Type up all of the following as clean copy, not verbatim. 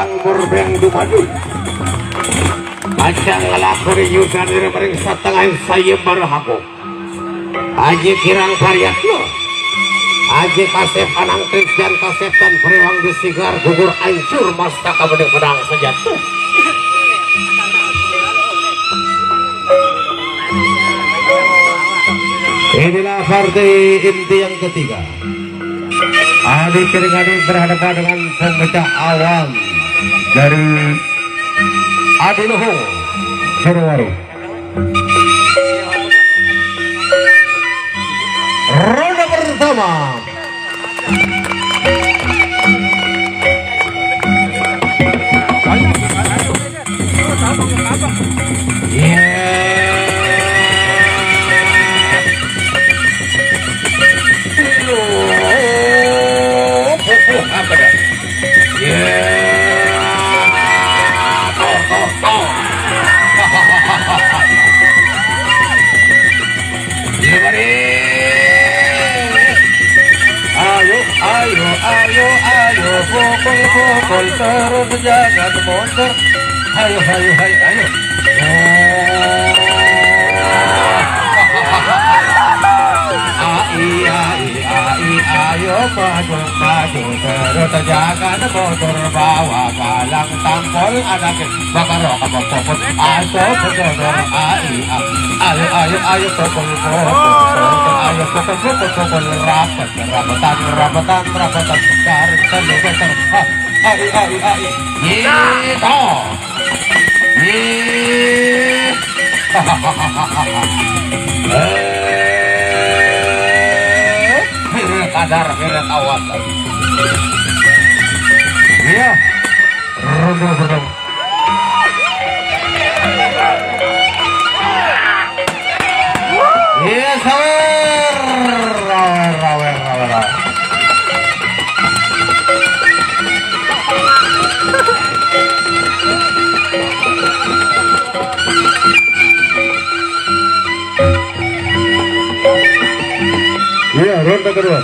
Kang Burbeng Dumadi Acang ngelakor yudan ring setengah saya barahaku Aji kirang variatno Aji kasep anang trik dan kasetan berewang disigar gugur hancur mastaka bening pedang sejatuh Inilah partai inti yang ketiga. Adik Piringadi berhadapan dengan pemecah awam dari Adiluhung Suruwaru. Ronde pertama. Pukul terus jangan mundur. Ayo. Ayo maju terus jangan mundur bawa palang tampol anak bakar kamu pokok ayo bener ayo pokok rabatan garis kilometer ayo kadar kira kawasan iya ronde pertama iya sawer rawer iya ronde kedua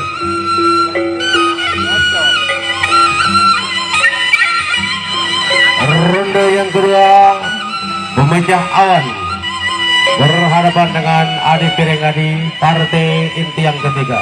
ronde yang kedua pemecah awan berhadapan dengan Adik Piringadi partai inti yang ketiga.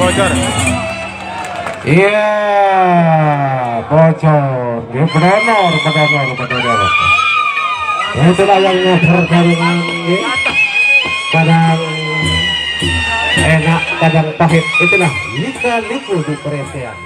Bocor. Iya, bocor. Ya benar. Itulah yang pertarungan kadang enak, kadang pahit. Itulah lika-liku di peresian.